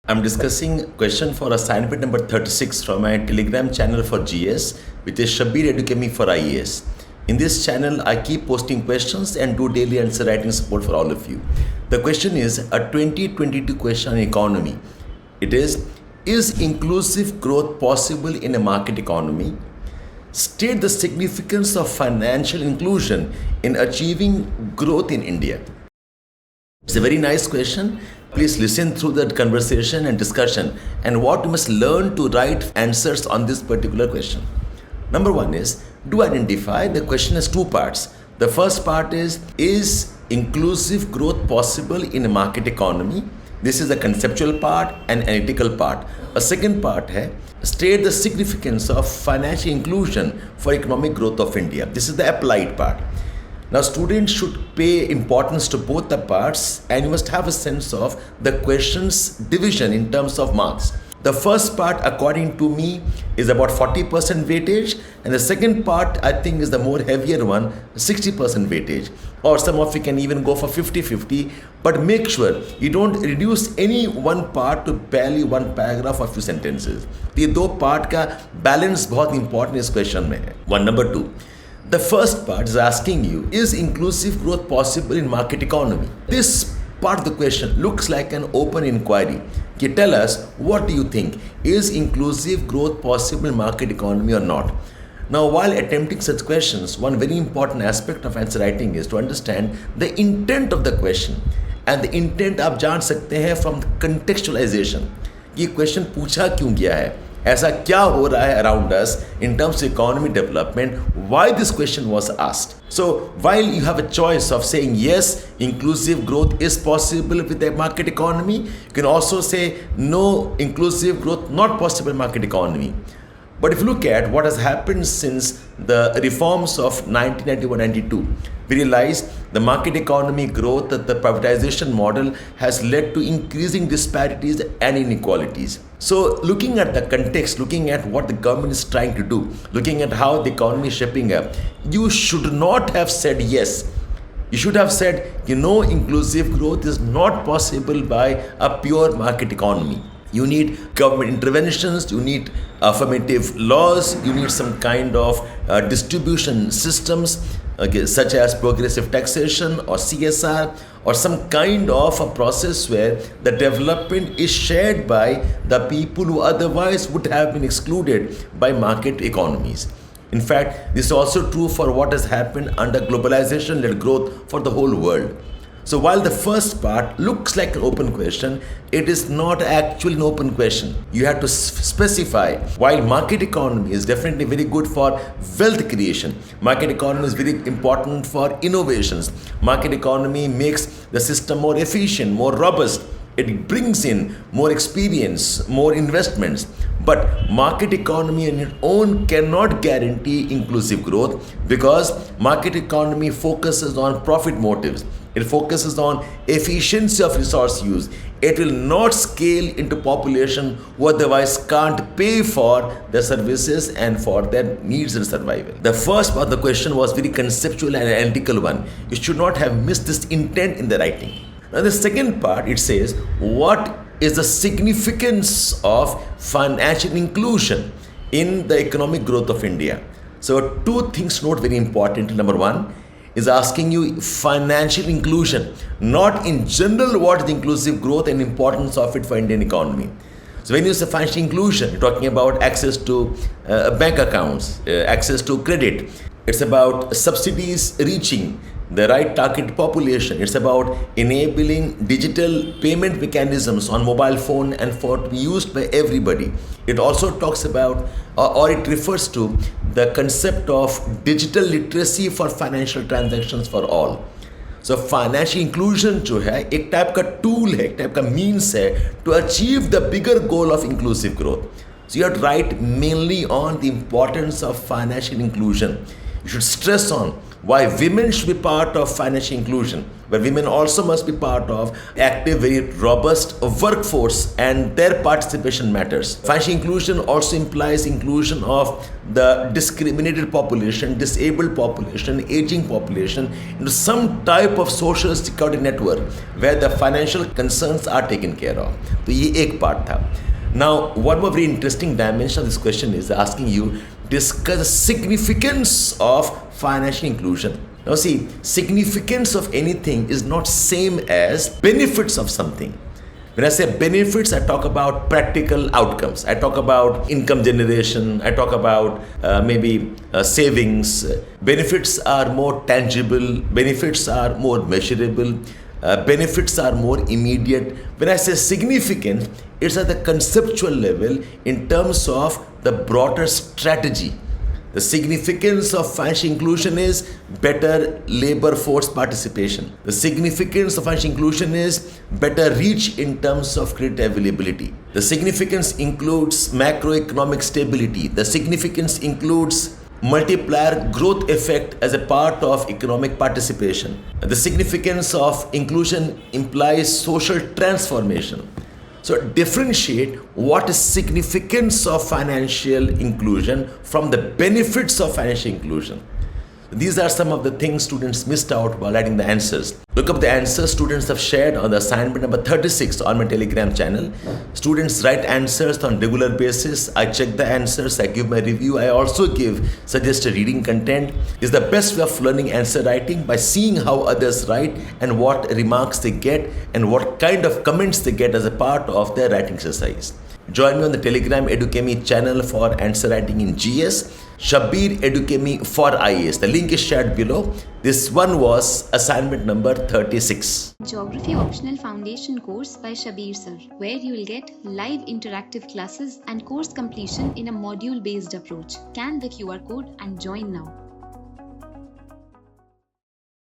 I'm discussing question for assignment number 36 from my Telegram channel for GS, which is Shabbir Edukemy for IAS. In this channel, I keep posting questions and do daily answer writing support for all of you. The question is a 2022 question on economy. It is inclusive growth possible in a market economy? State the significance of financial inclusion in achieving growth in India. It's a very nice question. Please listen through the conversation and discussion and what you must learn to write answers on this particular question. Number one is, do identify. The question has two parts. The first part is inclusive growth possible in a market economy? This is the conceptual part and analytical part. A second part hai, state the significance of financial inclusion for economic growth of India. This is the applied part. Now, students should pay importance to both the parts and you must have a sense of the question's division in terms of marks. The first part, according to me, is about 40% weightage, and the second part, I think, is the more heavier one, 60% weightage. Or some of you can even go for 50-50, but make sure you don't reduce any one part to barely one paragraph or few sentences. ये दो part का balance बहुत important इस question में है. One, number two. The first part is asking you, is inclusive growth possible in market economy? This part of the question looks like an open inquiry. Okay, tell us, what do you think? Is inclusive growth possible in market economy or not? Now, while attempting such questions, one very important aspect of answer writing is to understand the intent of the question. And the intent आप जान सकते हैं from the contextualization. ये question पूछा क्यों गया है? ऐसा क्या हो रहा है around us in terms of economy development, why this question was asked. So while you have a choice of saying yes, inclusive growth is possible with a market economy, you can also say no, inclusive growth not possible in market economy. But if you look at what has happened since the reforms of 1991-92, we realize the market economy growth, that the privatization model has led to increasing disparities and inequalities. So looking at the context, looking at what the government is trying to do, looking at how the economy is shaping up, you should not have said yes. You should have said, inclusive growth is not possible by a pure market economy. You need government interventions, you need affirmative laws, you need some kind of distribution systems, such as progressive taxation or CSR, or some kind of a process where the development is shared by the people who otherwise would have been excluded by market economies. In fact, this is also true for what has happened under globalization-led growth for the whole world. So while the first part looks like an open question, it is not actually an open question. You have to specify. While market economy is definitely very good for wealth creation, market economy is very important for innovations. Market economy makes the system more efficient, more robust. It brings in more experience, more investments. But market economy on its own cannot guarantee inclusive growth, because market economy focuses on profit motives. It focuses on efficiency of resource use. It will not scale into population who otherwise can't pay for their services and for their needs and survival. The first part of the question was very conceptual and analytical one. You should not have missed this intent in the writing. Now the second part, it says, what is the significance of financial inclusion in the economic growth of India? So two things note very important. Number one is asking you financial inclusion, not in general what is inclusive growth and importance of it for Indian economy. So when you say financial inclusion, you're talking about access to bank accounts, access to credit. It's about subsidies reaching the right target population. It's about enabling digital payment mechanisms on mobile phone and for to be used by everybody. It also talks about, or it refers to the concept of digital literacy for financial transactions for all. So financial inclusion जो है एक type का tool है, एक type का means है to achieve the bigger goal of inclusive growth. So you have to write mainly on the importance of financial inclusion. You should stress on why women should be part of financial inclusion, but women also must be part of active, very robust workforce, and their participation matters. Financial inclusion also implies inclusion of the discriminated population, disabled population, aging population into some type of social security network where the financial concerns are taken care of. So ये एक part था. Now, one more very interesting dimension of this question is asking you discuss the significance of financial inclusion. Now see, significance of anything is not same as benefits of something. When I say benefits, I talk about practical outcomes. I talk about income generation. I talk about maybe savings. Benefits are more tangible. Benefits are more measurable. Benefits are more immediate. When I say significant, it's at the conceptual level in terms of the broader strategy. The significance of financial inclusion is better labor force participation. The significance of financial inclusion is better reach in terms of credit availability. The significance includes macroeconomic stability. The significance includes multiplier growth effect as a part of economic participation. The significance of inclusion implies social transformation. So differentiate what is significance of financial inclusion from the benefits of financial inclusion. These are some of the things students missed out while writing the answers. Look up the answers students have shared on the assignment number 36 on my Telegram channel. Students write answers on regular basis. I check the answers, I give my review. I also give suggested reading content. Is the best way of learning answer writing by seeing how others write and what remarks they get and what kind of comments they get as a part of their writing exercise. Join me on the Telegram Edukemy channel for answer writing in GS. Shabbir Edukemy for IAS. The link is shared below. This one was assignment number 36. Geography Optional Foundation course by Shabbir Sir, where you will get live interactive classes and course completion in a module-based approach. Scan the QR code and join now.